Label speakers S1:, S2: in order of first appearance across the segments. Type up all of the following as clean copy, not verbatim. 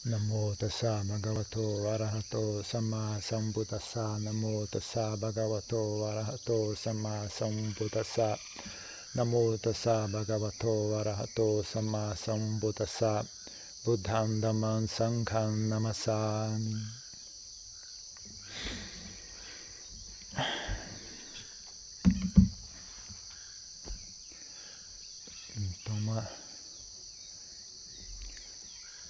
S1: Namo tassa bhagavato arahato samma sambuddhassa. Namo tassa bhagavato arahato samma sambuddhassa. Namo tassa bhagavato arahato samma sambuddhassa. Buddham dhammam sangham namasami. Então,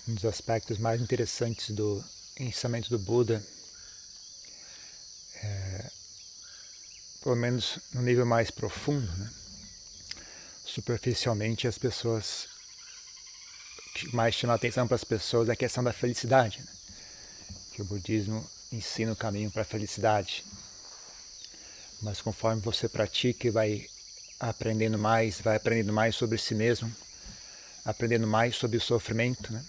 S1: um dos aspectos mais interessantes do ensinamento do Buda, pelo menos no nível mais profundo, né? Superficialmente, as pessoas, o que mais chama a atenção para as pessoas é a questão da felicidade, né? Que o budismo ensina o caminho para a felicidade. Mas conforme você pratica e vai aprendendo mais sobre si mesmo, aprendendo mais sobre o sofrimento, né?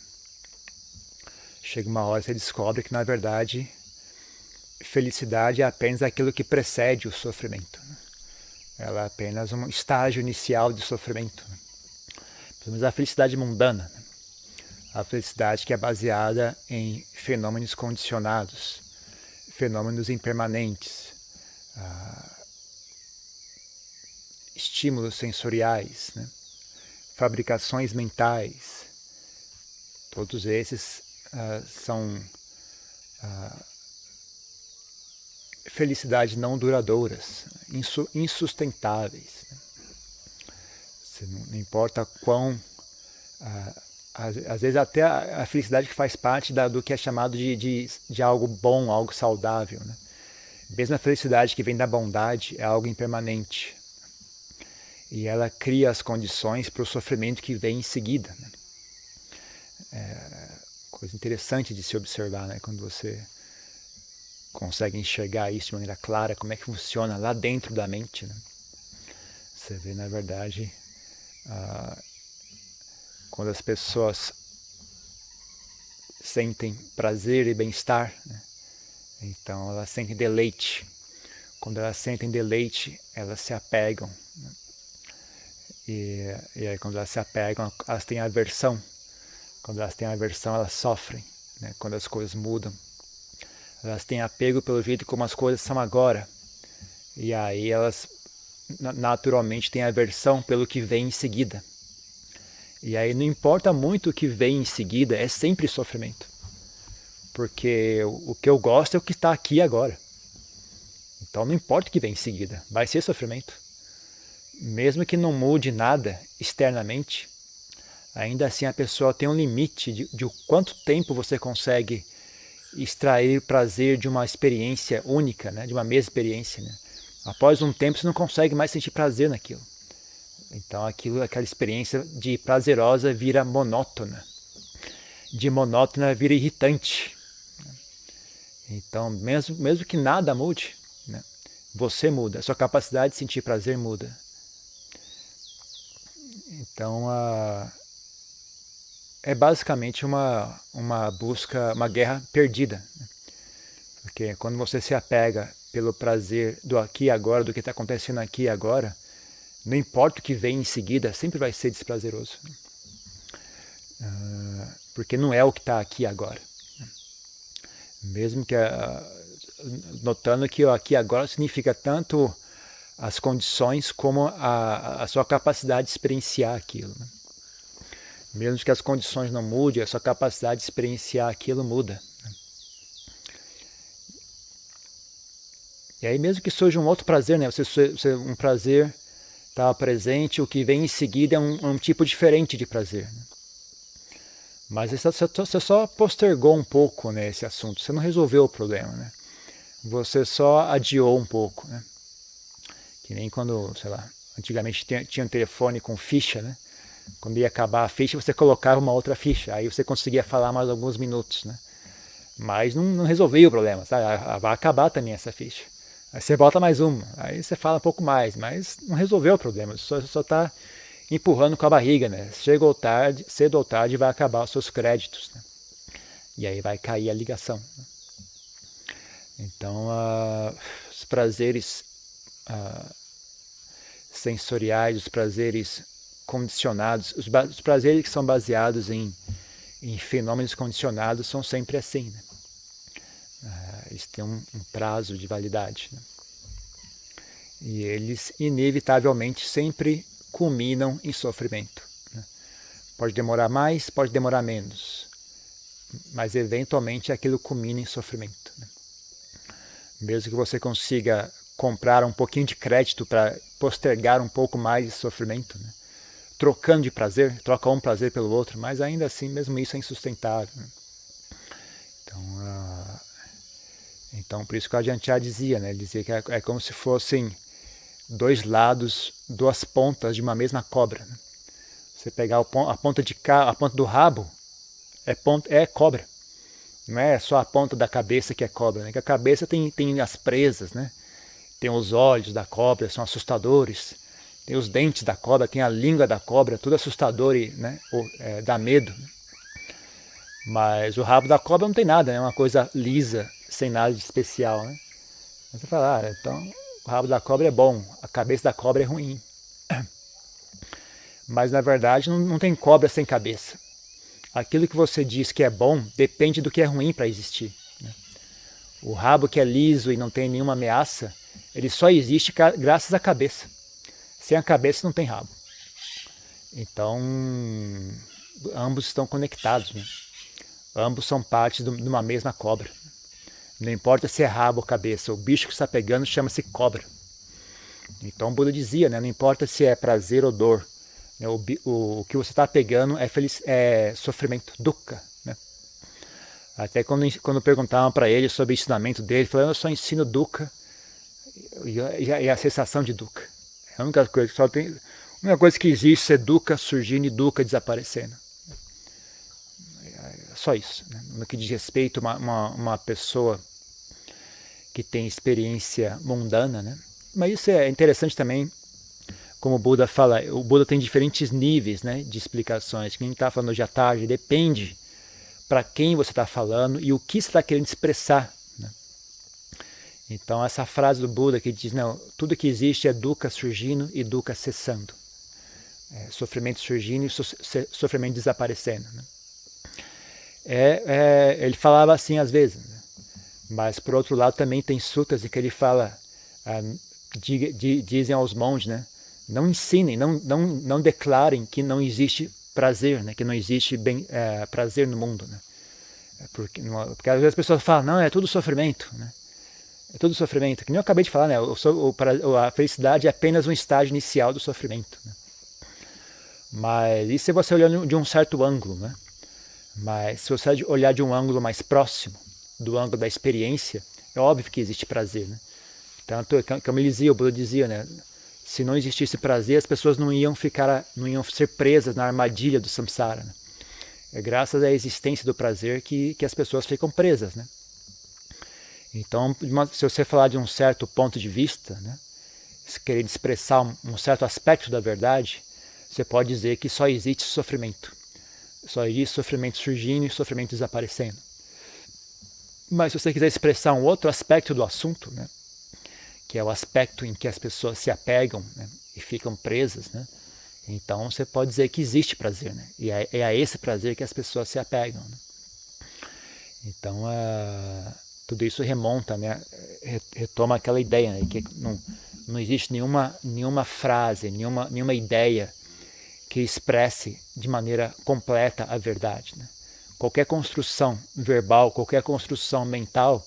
S1: Chega uma hora que você descobre que, na verdade, felicidade é apenas aquilo que precede o sofrimento, né? Ela é apenas um estágio inicial de sofrimento, né? Pelo menos a felicidade mundana, né? A felicidade que é baseada em fenômenos condicionados, fenômenos impermanentes, estímulos sensoriais, né? Fabricações mentais. Todos esses são felicidades não duradouras, insustentáveis. Não importa quão... às vezes até a felicidade que faz parte do que é chamado de algo bom, algo saudável, né? Mesmo a felicidade que vem da bondade é algo impermanente. E ela cria as condições para o sofrimento que vem em seguida, né? Coisa interessante de se observar, né? Quando você consegue enxergar isso de maneira clara, como é que funciona lá dentro da mente, né? Você vê, na verdade, quando as pessoas sentem prazer e bem-estar, né? Então elas sentem deleite. Quando elas sentem deleite, elas se apegam, né? E aí quando elas se apegam, elas têm aversão. Quando elas têm aversão, elas sofrem, né? Quando as coisas mudam. Elas têm apego pelo jeito como as coisas são agora. E aí elas naturalmente têm aversão pelo que vem em seguida. E aí não importa muito o que vem em seguida, é sempre sofrimento. Porque o que eu gosto é o que está aqui agora. Então não importa o que vem em seguida, vai ser sofrimento. Mesmo que não mude nada externamente, ainda assim a pessoa tem um limite de quanto tempo você consegue extrair prazer de uma experiência única, né? De uma mesma experiência, né? Após um tempo você não consegue mais sentir prazer naquilo. Então aquela experiência de prazerosa vira monótona. De monótona vira irritante. Então mesmo que nada mude, né? Você muda, a sua capacidade de sentir prazer muda. Então é basicamente uma busca, uma guerra perdida, né? Porque quando você se apega pelo prazer do aqui e agora, do que está acontecendo aqui e agora, não importa o que vem em seguida, sempre vai ser desprazeroso. Porque não é o que está aqui agora. Mesmo que... notando que o aqui e agora significa tanto as condições como a sua capacidade de experienciar aquilo, né? Mesmo que as condições não mudem, a sua capacidade de experienciar aquilo muda. E aí mesmo que surja um outro prazer, né? Um prazer está presente, o que vem em seguida é um tipo diferente de prazer, né? Mas você só postergou um pouco, né, esse assunto, você não resolveu o problema, né? Você só adiou um pouco, né? Que nem quando, sei lá, antigamente tinha um telefone com ficha, né? Quando ia acabar a ficha, você colocava uma outra ficha, aí você conseguia falar mais alguns minutos, né? Mas não resolvia o problema, sabe? Vai acabar também essa ficha. Aí você bota mais uma, aí você fala um pouco mais, mas não resolveu o problema, só está empurrando com a barriga, né? Cedo ou tarde vai acabar os seus créditos, né? E aí vai cair a ligação, né? Então, os prazeres sensoriais, os prazeres condicionados, os prazeres que são baseados em em fenômenos condicionados são sempre assim, né? Eles têm um prazo de validade, né? E eles inevitavelmente sempre culminam em sofrimento, né? Pode demorar mais, pode demorar menos, mas eventualmente aquilo culmina em sofrimento, né? Mesmo que você consiga comprar um pouquinho de crédito para postergar um pouco mais esse sofrimento, né? Trocando de prazer, troca um prazer pelo outro, mas ainda assim, mesmo isso é insustentável, né? Então, por isso que o Ajahn Chah dizia, né? Ele dizia que é como se fossem dois lados, duas pontas de uma mesma cobra, né? Você pegar a ponta do rabo é cobra. Não é só a ponta da cabeça que é cobra, né? Que a cabeça tem as presas, né? Tem os olhos da cobra, são assustadores. Tem os dentes da cobra, tem a língua da cobra, tudo assustador e, né, dá medo. Mas o rabo da cobra não tem nada, é, né? Uma coisa lisa, sem nada de especial, né? Aí você fala, então o rabo da cobra é bom, a cabeça da cobra é ruim. Mas na verdade não tem cobra sem cabeça. Aquilo que você diz que é bom depende do que é ruim para existir, né? O rabo que é liso e não tem nenhuma ameaça, ele só existe graças à cabeça. Sem a cabeça não tem rabo. Então, ambos estão conectados, né? Ambos são partes de uma mesma cobra. Não importa se é rabo ou cabeça, o bicho que está pegando chama-se cobra. Então o Buda dizia, né? Não importa se é prazer ou dor, né? O que você está pegando é sofrimento, dukkha, né? Até quando perguntavam para ele sobre o ensinamento dele, ele falou, eu só ensino dukkha e a sensação de dukkha. É a única coisa que só tem. A única coisa que existe é dukkha surgindo e dukkha desaparecendo. É só isso, né? No que diz respeito a uma pessoa que tem experiência mundana, né? Mas isso é interessante também, como o Buda fala, o Buda tem diferentes níveis, né, de explicações. Quem está falando de tarde depende para quem você está falando e o que você está querendo expressar, né? Então essa frase do Buda que diz, não, tudo que existe é dukkha surgindo e dukkha cessando. Sofrimento surgindo e sofrimento desaparecendo, né? Ele falava assim às vezes, né? Mas por outro lado também tem sutras em que ele fala, dizem aos monges, né? Não ensinem, não declarem que não existe prazer, né? Que não existe prazer no mundo, né? Porque às vezes as pessoas falam, não, é tudo sofrimento, né? É tudo sofrimento. Que nem eu acabei de falar, né? A felicidade é apenas um estágio inicial do sofrimento, né? Mas isso é você olhando de um certo ângulo, né? Mas se você olhar de um ângulo mais próximo, do ângulo da experiência, é óbvio que existe prazer, né? Tanto, como ele dizia, o Buda dizia, né? Se não existisse prazer, as pessoas não iam ser presas na armadilha do samsara, né? É graças à existência do prazer que as pessoas ficam presas, né? Então, se você falar de um certo ponto de vista, né? Querendo expressar um certo aspecto da verdade, você pode dizer que só existe sofrimento. Só existe sofrimento surgindo e sofrimento desaparecendo. Mas se você quiser expressar um outro aspecto do assunto, né? Que é o aspecto em que as pessoas se apegam, né, e ficam presas, né? Então você pode dizer que existe prazer, né? E é a esse prazer que as pessoas se apegam, né? Então tudo isso remonta, né? Retoma aquela ideia, né? Que não existe nenhuma frase, nenhuma ideia que expresse de maneira completa a verdade, né? Qualquer construção verbal, qualquer construção mental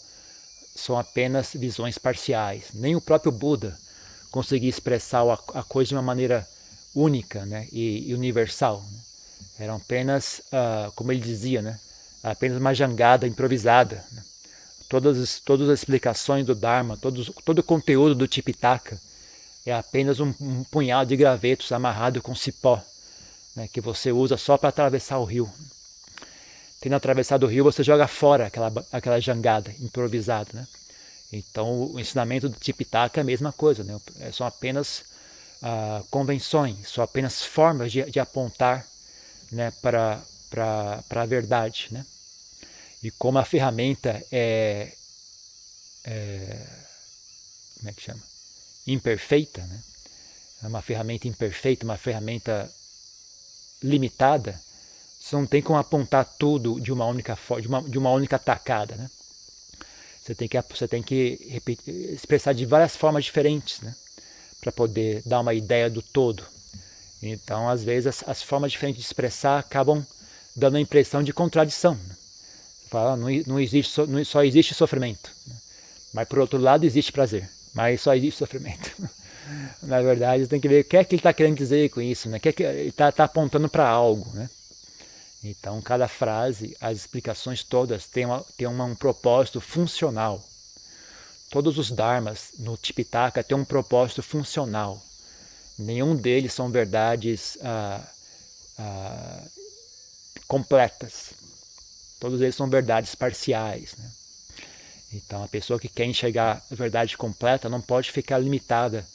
S1: são apenas visões parciais. Nem o próprio Buda conseguia expressar a coisa de uma maneira única, né, e universal, né? Eram apenas, como ele dizia, né, apenas uma jangada improvisada, né? Todas as explicações do Dharma, todo o conteúdo do Tipitaka é apenas um punhado de gravetos amarrado com cipó, né, que você usa só para atravessar o rio. Tendo atravessado o rio, você joga fora aquela jangada improvisada, né? Então, o ensinamento do Tipitaka é a mesma coisa, né? São apenas convenções, são apenas formas de apontar, né, para a verdade, né? E como a ferramenta como é que chama? Imperfeita, né? É uma ferramenta imperfeita, uma ferramenta limitada. Você não tem como apontar tudo de uma única tacada, né? Você tem que repetir, expressar de várias formas diferentes, né? Para poder dar uma ideia do todo. Então, às vezes, as formas diferentes de expressar acabam dando a impressão de contradição. Né? Você fala, só existe sofrimento. Né? Mas, por outro lado, existe prazer. Mas só existe sofrimento. Na verdade, você tem que ver o que é que ele está querendo dizer com isso. Né? Ele está apontando para algo. Né? Então, cada frase, as explicações todas têm um propósito funcional. Todos os dharmas no Tipitaka têm um propósito funcional. Nenhum deles são verdades completas. Todos eles são verdades parciais. Né? Então, a pessoa que quer enxergar a verdade completa não pode ficar limitada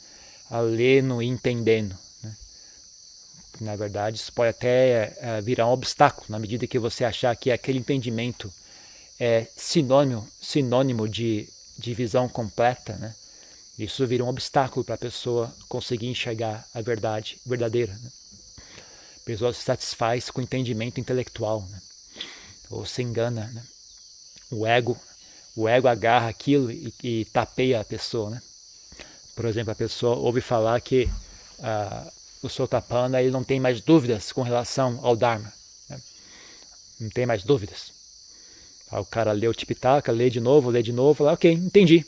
S1: a lendo e entendendo. Né? Na verdade, isso pode até virar um obstáculo, na medida que você achar que aquele entendimento é sinônimo de visão completa, né? Isso vira um obstáculo para a pessoa conseguir enxergar a verdade verdadeira. Né? A pessoa se satisfaz com o entendimento intelectual, né? Ou se engana. Né? O ego agarra aquilo e tapeia a pessoa. Né? Por exemplo, a pessoa ouve falar que o Sotapanna ele não tem mais dúvidas com relação ao Dharma. Né? Não tem mais dúvidas. Aí o cara lê o Tipitaka, lê de novo, fala, ok, entendi.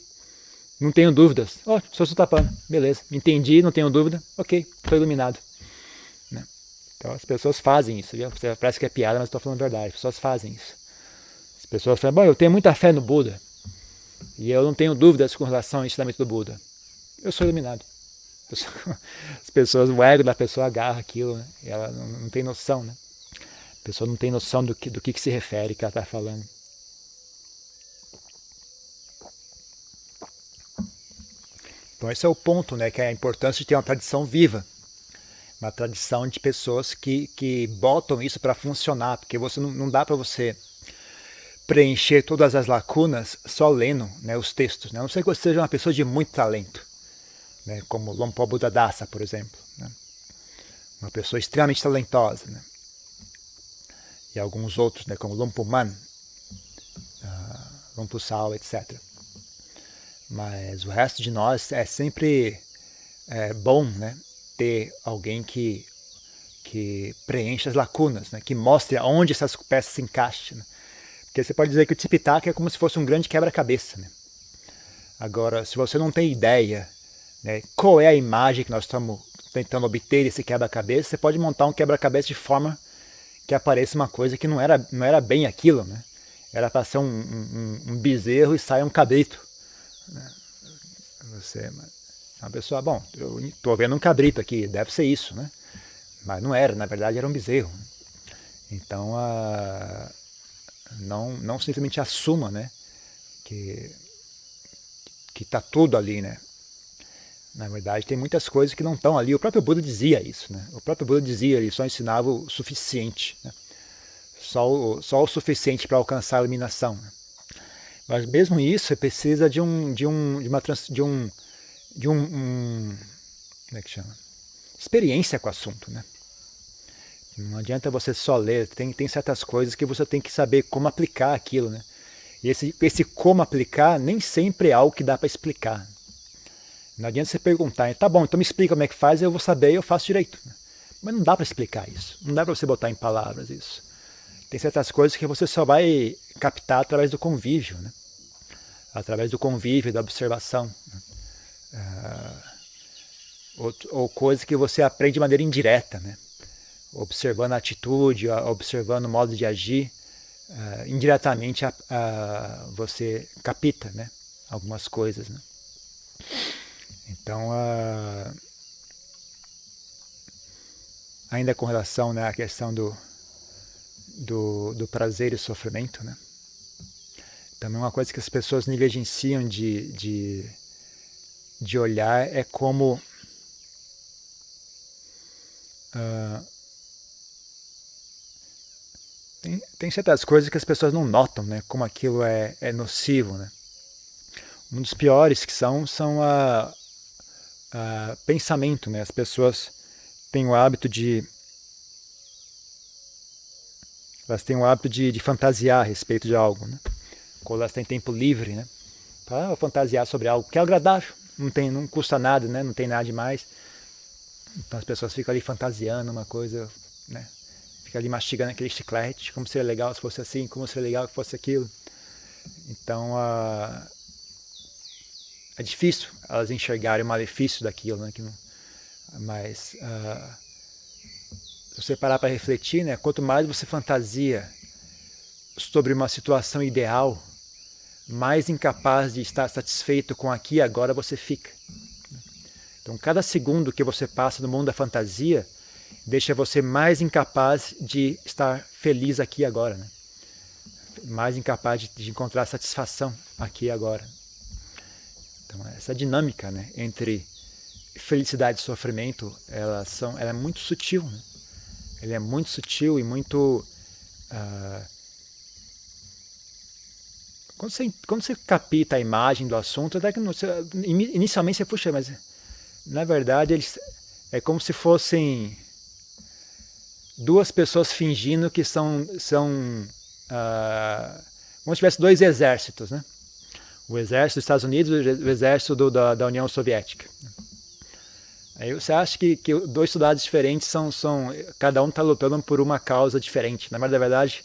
S1: Não tenho dúvidas. Sou Sotapanna, beleza. Entendi, não tenho dúvida. Ok, estou iluminado. Né? Então as pessoas fazem isso. Viu? Parece que é piada, mas estou falando a verdade. As pessoas fazem isso. As pessoas falam, bom, eu tenho muita fé no Buda. E eu não tenho dúvidas com relação ao ensinamento do Buda. Eu sou iluminado. As pessoas, o ego da pessoa agarra aquilo. Né? E ela não tem noção. Né? A pessoa não tem noção do que se refere que ela está falando. Então esse é o ponto, né, que é a importância de ter uma tradição viva, uma tradição de pessoas que botam isso para funcionar, porque você não dá para você preencher todas as lacunas só lendo, né, os textos, né, a não ser que você seja uma pessoa de muito talento, né, como Lompo Buddhadasa, por exemplo, né, uma pessoa extremamente talentosa, né, e alguns outros, né, como Lompo Man, Lompo Sal, etc. Mas o resto de nós é sempre bom, né, ter alguém que preencha as lacunas, né, que mostre onde essas peças se encaixam. Né? Porque você pode dizer que o Tipitaka é como se fosse um grande quebra-cabeça. Né? Agora, se você não tem ideia, né, qual é a imagem que nós estamos tentando obter desse quebra-cabeça, você pode montar um quebra-cabeça de forma que apareça uma coisa que não era bem aquilo. Né? Era para ser um bezerro e saia um cabrito. Você, uma pessoa, bom, eu estou vendo um cabrito aqui, deve ser isso, né? Mas não era, na verdade era um bezerro. Então, não simplesmente assuma, né? Que está tudo ali, né? Na verdade, tem muitas coisas que não estão ali. O próprio Buda dizia isso, né? O próprio Buda dizia, ele só ensinava o suficiente, né? Só o suficiente para alcançar a iluminação. Né? Mas mesmo isso, você precisa de como é que chama? Experiência com o assunto, né? Não adianta você só ler, tem certas coisas que você tem que saber como aplicar aquilo, né? E esse como aplicar nem sempre é algo que dá para explicar. Não adianta você perguntar, tá bom, então me explica como é que faz, eu vou saber e eu faço direito. Mas não dá para explicar isso, não dá para você botar em palavras isso. Tem certas coisas que você só vai captar através do convívio, né? Através do convívio, da observação. Ou coisas que você aprende de maneira indireta, né? Observando a atitude, observando o modo de agir, indiretamente você capta, né? Algumas coisas. Né? Então, ainda com relação, né, à questão do prazer e sofrimento, né? Também uma coisa que as pessoas negligenciam de olhar é como tem certas coisas que as pessoas não notam, né? Como aquilo é nocivo, né? Um dos piores que são pensamento, né? As pessoas têm o hábito de elas têm o hábito de fantasiar a respeito de algo, né? Quando elas têm tempo livre, né? Para fantasiar sobre algo que é agradável, não custa nada, né? Não tem nada demais. Então as pessoas ficam ali fantasiando uma coisa, né? Fica ali mastigando aquele chiclete, como seria legal se fosse assim, como seria legal se fosse aquilo. Então é difícil elas enxergarem o malefício daquilo, né? Mas se você parar para refletir, né? Quanto mais você fantasia sobre uma situação ideal, mais incapaz de estar satisfeito com aqui e agora você fica. Então, cada segundo que você passa no mundo da fantasia deixa você mais incapaz de estar feliz aqui e agora, né? Mais incapaz de encontrar satisfação aqui e agora. Então, essa dinâmica, né, entre felicidade e sofrimento, ela é muito sutil, né? Ele é muito sutil e muito... Quando você capta a imagem do assunto, até que inicialmente você puxa, mas na verdade é como se fossem duas pessoas fingindo que são como se tivesse dois exércitos, né? O exército dos Estados Unidos e o exército da União Soviética. Aí você acha que dois soldados diferentes cada um está lutando por uma causa diferente. Na verdade,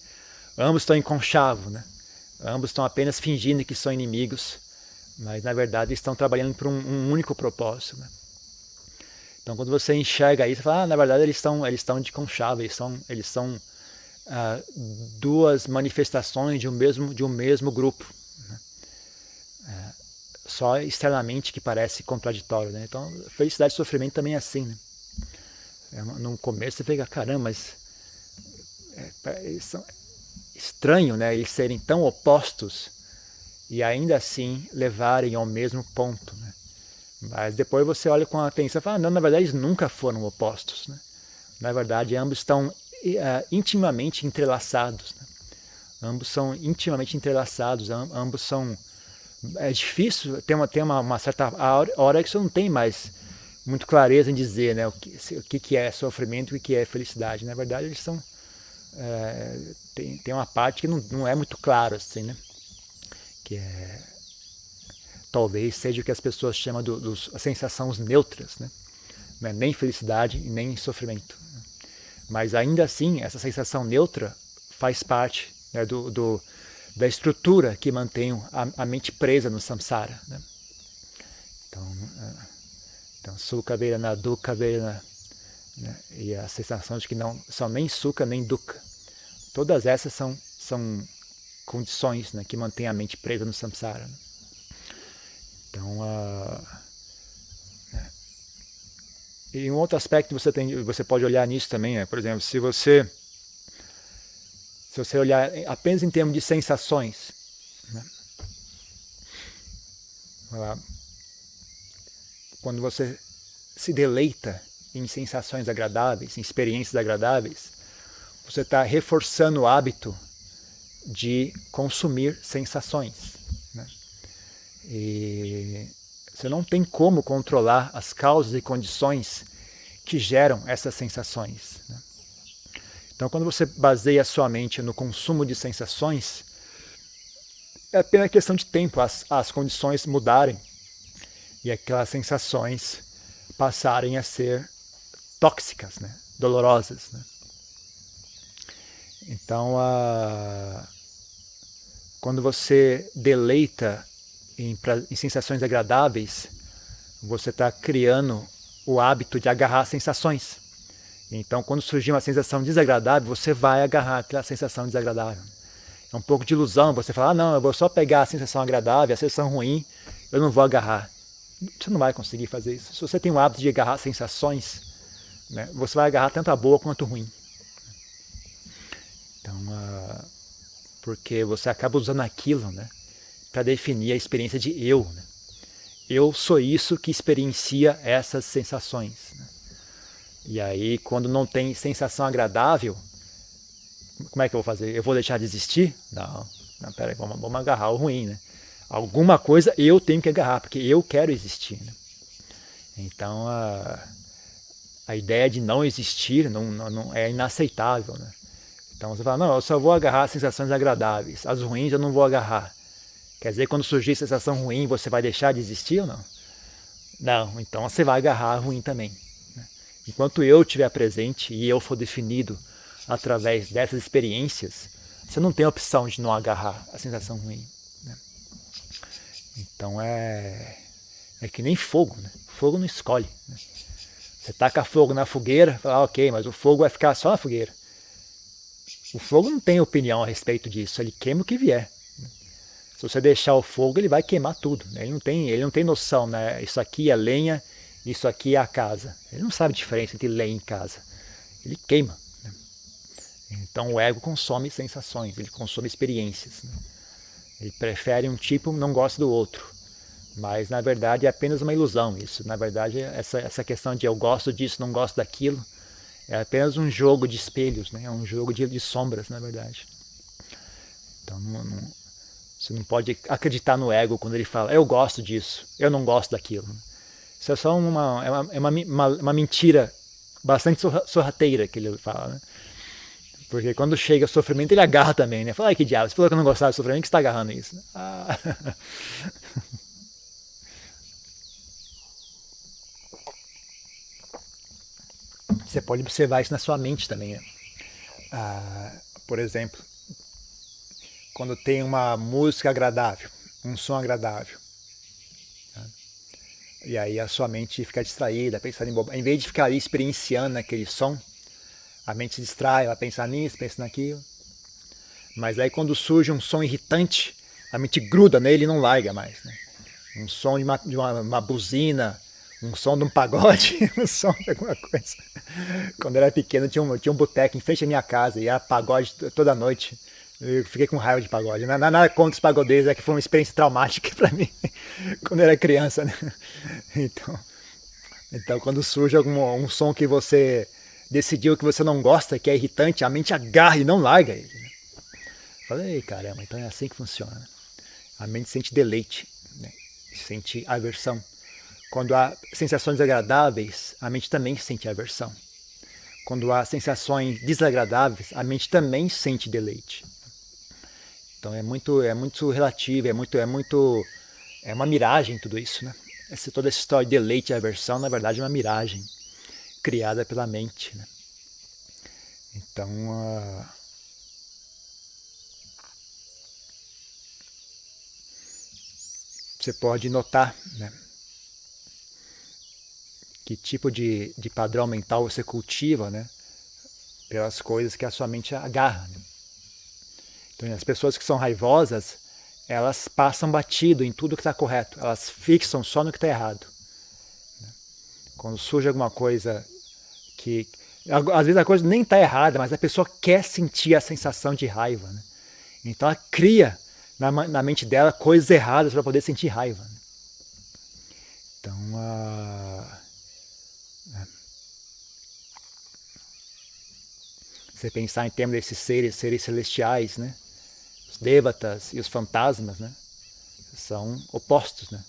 S1: ambos estão em conchavo, né? Ambos estão apenas fingindo que são inimigos, mas na verdade estão trabalhando por um único propósito, né? Então quando você enxerga isso, você fala, na verdade eles estão de conchavo, eles são duas manifestações de um mesmo grupo, né? Só externamente que parece contraditório, né? Então felicidade e sofrimento também é assim, né? No começo você fica, caramba, mas eles são estranho, né? Eles serem tão opostos e ainda assim levarem ao mesmo ponto, né? Mas depois você olha com atenção e fala, não, na verdade eles nunca foram opostos, né? Na verdade ambos estão intimamente entrelaçados, né? Ambos são intimamente entrelaçados, ambos são... É difícil, tem uma certa hora que você não tem mais muito clareza em dizer, né, o que é sofrimento e o que é felicidade. Na verdade eles são... tem uma parte que não é muito claro assim, né? Que talvez seja o que as pessoas chamam das sensações neutras, né? Não é nem felicidade e nem sofrimento, né? Mas ainda assim essa sensação neutra faz parte, né, da estrutura que mantém a mente presa no samsara, né? Então sukha vedana, dukkha vedana, né? E a sensação de que não são nem sukha nem dukkha. Todas essas são condições, né, que mantêm a mente presa no samsara, né? Então, né? E um outro aspecto você pode olhar nisso também, né? Por exemplo, se você olhar apenas em termos de sensações, né? Quando você se deleita em sensações agradáveis, em experiências agradáveis, você está reforçando o hábito de consumir sensações, né? E você não tem como controlar as causas e condições que geram essas sensações, né? Então, quando você baseia a sua mente no consumo de sensações, é apenas questão de tempo as condições mudarem e aquelas sensações passarem a ser tóxicas, né? Dolorosas, né? Então, quando você deleita em sensações agradáveis, você está criando o hábito de agarrar sensações. Então, quando surgir uma sensação desagradável, você vai agarrar aquela sensação desagradável. É um pouco de ilusão você falar, não, eu vou só pegar a sensação agradável, a sensação ruim, eu não vou agarrar. Você não vai conseguir fazer isso. Se você tem o hábito de agarrar sensações, né, você vai agarrar tanto a boa quanto a ruim. Então, porque você acaba usando aquilo, né, para definir a experiência de eu, né? Eu sou isso que experiencia essas sensações, né? E aí, quando não tem sensação agradável, como é que eu vou fazer? Eu vou deixar de existir? Não, peraí, vamos agarrar o ruim, né? Alguma coisa eu tenho que agarrar, porque eu quero existir, né? Então, a ideia de não existir não é inaceitável, né? Então você fala, não, eu só vou agarrar sensações agradáveis, as ruins eu não vou agarrar. Quer dizer, quando surgir sensação ruim, você vai deixar de existir ou não? Não, então você vai agarrar a ruim também. Enquanto eu estiver presente e eu for definido através dessas experiências, você não tem a opção de não agarrar a sensação ruim. Então é que nem fogo, né? Fogo não escolhe. Né? Você taca fogo na fogueira, fala, ok, mas o fogo vai ficar só na fogueira. O fogo não tem opinião a respeito disso, ele queima o que vier. Se você deixar o fogo, ele vai queimar tudo. Né? Ele não tem noção, né? Isso aqui é lenha, isso aqui é a casa. Ele não sabe a diferença entre lenha e casa. Ele queima. Né? Então o ego consome sensações, ele consome experiências. Né? Ele prefere um tipo, não gosta do outro. Mas na verdade é apenas uma ilusão isso. Na verdade, essa questão de eu gosto disso, não gosto daquilo, é apenas um jogo de espelhos, né? É um jogo de sombras, na verdade. Então você não pode acreditar no ego quando ele fala, eu gosto disso, eu não gosto daquilo. Isso é só uma mentira bastante sorrateira que ele fala, né? Porque quando chega o sofrimento, ele agarra também, né? Fala, ai que diabo, você falou que eu não gostava do sofrimento, que você está agarrando isso? Ah. Você pode observar isso na sua mente também, né? Por exemplo, quando tem uma música agradável, um som agradável, né? E aí a sua mente fica distraída, pensando em bobagem. Em vez de ficar ali experienciando aquele som, a mente se distrai, vai pensar nisso, pensa naquilo. Mas aí quando surge um som irritante, a mente gruda nele e não larga mais. Né? Um som de uma buzina, um som de um pagode, um som de alguma coisa. Quando eu era pequeno tinha um boteco em frente à minha casa e era pagode toda noite. Eu fiquei com raiva de pagode. Nada contra os pagodeiros, é que foi uma experiência traumática para mim quando eu era criança. Né? Então quando surge um som que você decidiu que você não gosta, que é irritante, a mente agarra e não larga ele. Né? Falei, caramba, então é assim que funciona. Né? A mente sente deleite, né? Sente aversão. Quando há sensações agradáveis, a mente também sente aversão. Quando há sensações desagradáveis, a mente também sente deleite. Então é muito relativo, é uma miragem tudo isso, né? Toda essa história de deleite e aversão, na verdade, é uma miragem criada pela mente. Né? Então, você pode notar, né, que tipo de padrão mental você cultiva, né, pelas coisas que a sua mente agarra. Né? Então, as pessoas que são raivosas, elas passam batido em tudo que está correto, elas fixam só no que está errado. Quando surge alguma coisa que... Às vezes a coisa nem está errada, mas a pessoa quer sentir a sensação de raiva. Né? Então ela cria na mente dela coisas erradas para poder sentir raiva. Né? Então, você pensar em termos desses seres celestiais, né? Os devatas e os fantasmas, né? São opostos. Né?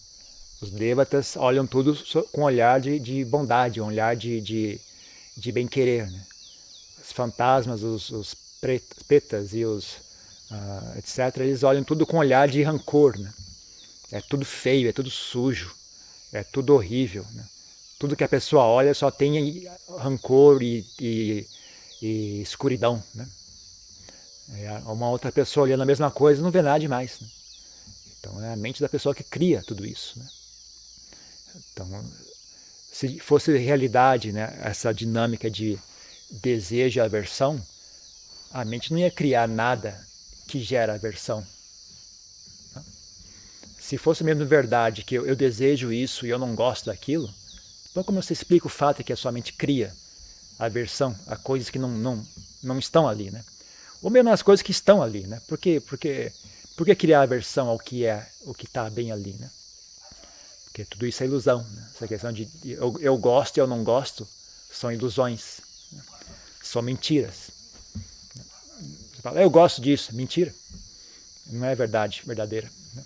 S1: Os devatas olham tudo com um olhar de bondade, um olhar de bem-querer. Né? Os fantasmas, os pretas e os etc., eles olham tudo com um olhar de rancor. Né? É tudo feio, é tudo sujo, é tudo horrível. Né? Tudo que a pessoa olha só tem rancor e escuridão. Né? Uma outra pessoa olhando a mesma coisa não vê nada demais. Né? Então é a mente da pessoa que cria tudo isso. Né? Então, se fosse realidade, né, essa dinâmica de desejo e aversão, a mente não ia criar nada que gera aversão. Se fosse mesmo verdade que eu desejo isso e eu não gosto daquilo, então como você explica o fato de que a sua mente cria aversão a coisas que não estão ali, né? Ou mesmo as coisas que estão ali, né? Por que criar aversão ao que está bem ali, né? Porque tudo isso é ilusão. Né? Essa questão de eu gosto e eu não gosto são ilusões, né? São mentiras. Você fala, eu gosto disso, mentira. Não é verdade, verdadeira. Né?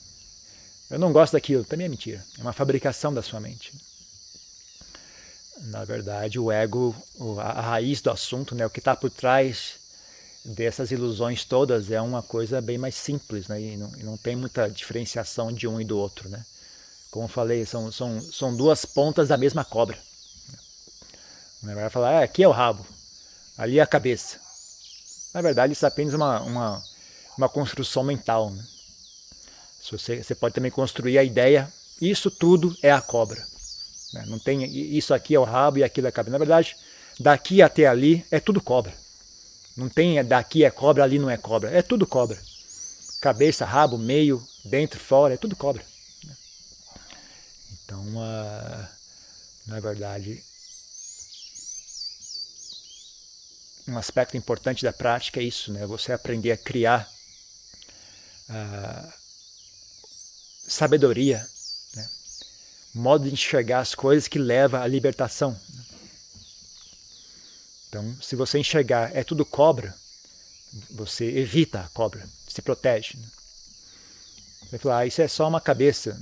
S1: Eu não gosto daquilo, também é mentira. É uma fabricação da sua mente. Na verdade, o ego, a raiz do assunto, né, o que está por trás dessas ilusões todas é uma coisa bem mais simples, né? E não tem muita diferenciação de um e do outro, né? Como eu falei, são duas pontas da mesma cobra. Vai falar, aqui é o rabo, ali é a cabeça. Na verdade, isso é apenas uma construção mental, né? Você pode também construir a ideia, isso tudo é a cobra. Né? Não tem isso aqui é o rabo e aquilo é a cabeça. Na verdade, daqui até ali é tudo cobra. Não tem daqui é cobra, ali não é cobra. É tudo cobra. Cabeça, rabo, meio, dentro, fora, é tudo cobra. Então, na verdade, um aspecto importante da prática é isso, né? Você aprender a criar sabedoria, né? Modo de enxergar as coisas que leva à libertação. Então, se você enxergar é tudo cobra, você evita a cobra, se protege. Né? Você fala, isso é só uma cabeça,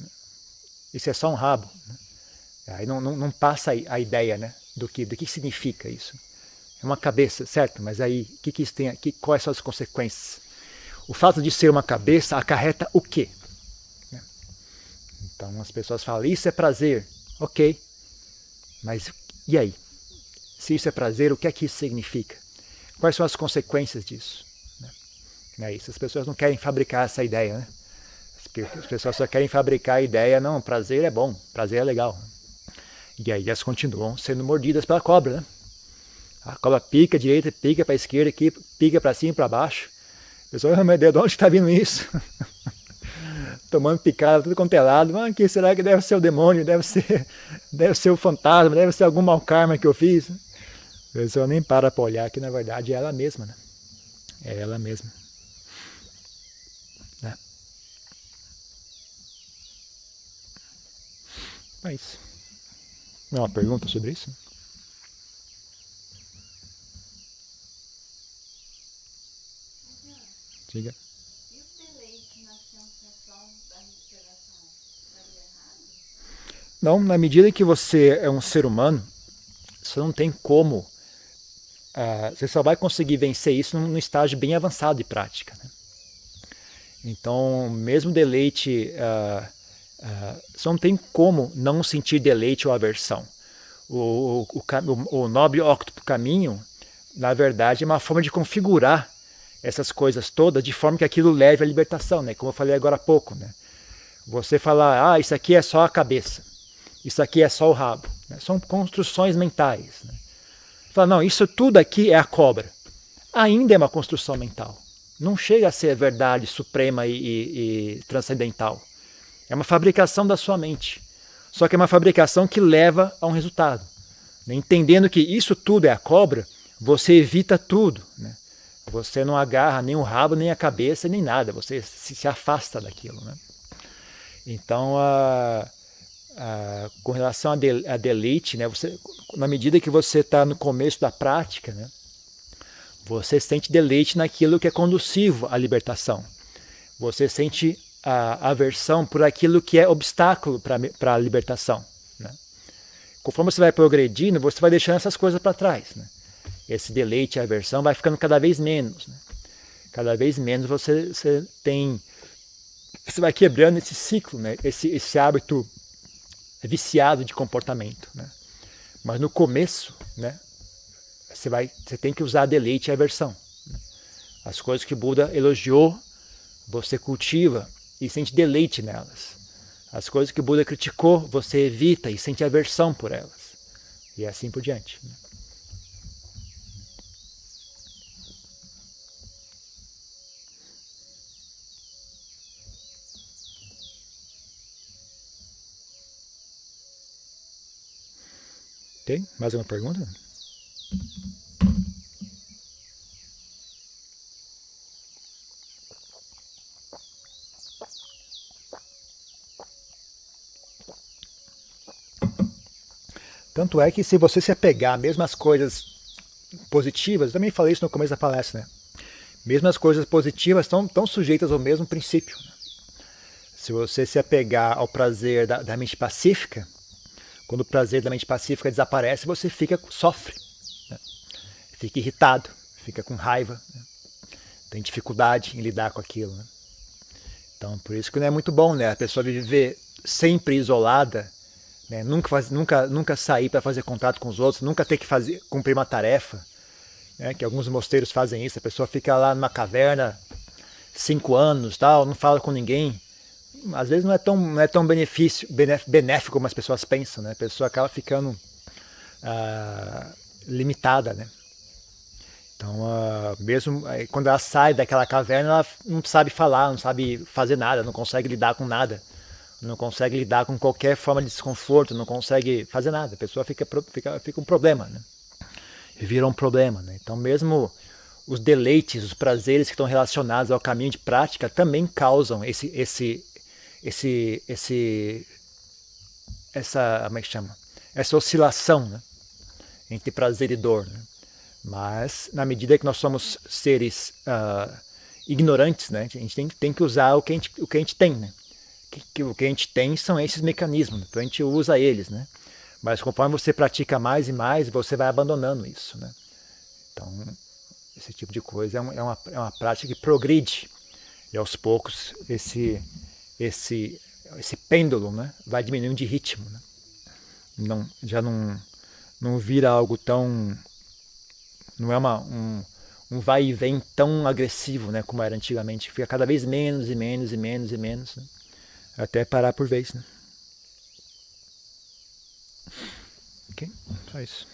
S1: isso é só um rabo. Aí não passa a ideia, né, do que significa isso. É uma cabeça, certo? Mas aí, que isso tem, quais são as consequências? O fato de ser uma cabeça acarreta o quê? Então as pessoas falam, isso é prazer. Ok, mas e aí? Se isso é prazer, o que é que isso significa? Quais são as consequências disso? É isso, as pessoas não querem fabricar essa ideia, né? As pessoas só querem fabricar a ideia, não, prazer é bom, prazer é legal. E aí elas continuam sendo mordidas pela cobra, né? A cobra pica à direita, pica para a esquerda, pica para cima e para baixo. A pessoa, oh, meu Deus, de onde está vindo isso? Tomando picada, tudo quanto é lado. Ah, que será que deve ser o demônio? Deve ser o fantasma, deve ser algum mau karma que eu fiz. A pessoa nem para olhar que na verdade é ela mesma, né? É ela mesma. Né? É isso. Não é uma pergunta sobre isso? Diga.
S2: E o deleite na sensação da respiração estaria errado?
S1: Não, na medida que você é um ser humano, você não tem como. Você só vai conseguir vencer isso num estágio bem avançado de prática. Né? Então, mesmo deleite, você não tem como não sentir deleite ou aversão. O nobre óctuplo caminho, na verdade, é uma forma de configurar essas coisas todas de forma que aquilo leve à libertação, né? Como eu falei agora há pouco. Né? Você falar, isso aqui é só a cabeça, isso aqui é só o rabo. Né? São construções mentais. Né? Fala, não, isso tudo aqui é a cobra. Ainda é uma construção mental. Não chega a ser verdade suprema e transcendental. É uma fabricação da sua mente. Só que é uma fabricação que leva a um resultado. Entendendo que isso tudo é a cobra, você evita tudo. Né? Você não agarra nem o rabo, nem a cabeça, nem nada. Você se afasta daquilo. Né? Então, com relação a deleite, né, na medida que você está no começo da prática, né, você sente deleite naquilo que é conducivo à libertação. Você sente a aversão por aquilo que é obstáculo para a libertação. Né? Conforme você vai progredindo, você vai deixando essas coisas para trás. Né? Esse deleite e a aversão vai ficando cada vez menos. Né? Cada vez menos você vai quebrando esse ciclo, né? esse hábito viciado de comportamento. Né? Mas no começo, né, você tem que usar deleite e aversão. Né? As coisas que Buda elogiou, você cultiva e sente deleite nelas. As coisas que Buda criticou, você evita e sente aversão por elas. E assim por diante. Né? Tem mais uma pergunta? Tanto é que se você se apegar mesmo às coisas positivas, eu também falei isso no começo da palestra, né? Mesmo as coisas positivas estão sujeitas ao mesmo princípio. Né? Se você se apegar ao prazer da mente pacífica, quando o prazer da mente pacífica desaparece, você sofre, né? Fica irritado, fica com raiva. Né? tem dificuldade em lidar com aquilo, né? Então, por isso que não é muito bom, né? A pessoa viver sempre isolada, né? Nunca sair para fazer contato com os outros, nunca ter que cumprir uma tarefa, né? Que alguns mosteiros fazem isso. A pessoa fica lá numa caverna 5 anos, tal, não fala com ninguém. Às vezes não é tão benéfico como as pessoas pensam, né? A pessoa acaba ficando limitada, né? Então, mesmo quando ela sai daquela caverna, ela não sabe falar, não sabe fazer nada, não consegue lidar com nada, não consegue lidar com qualquer forma de desconforto, não consegue fazer nada. A pessoa fica um problema, né? E vira um problema, né? Então, mesmo os deleites, os prazeres que estão relacionados ao caminho de prática também causam essa, como é que chama? Essa oscilação, né? Entre prazer e dor, né? Mas, na medida que nós somos seres ignorantes, né, a gente tem que usar o que a gente tem. Né? O que a gente tem são esses mecanismos, né? Então a gente usa eles. Né? Mas conforme você pratica mais e mais, você vai abandonando isso. Né? Então, esse tipo de coisa é uma prática que progride. E aos poucos, esse pêndulo, né, vai diminuindo de ritmo. Né? Já não vira algo tão... Não é um vai e vem tão agressivo, né, como era antigamente. Fica cada vez menos e menos e menos e menos, né, até parar por vez. Né? Ok? Só isso.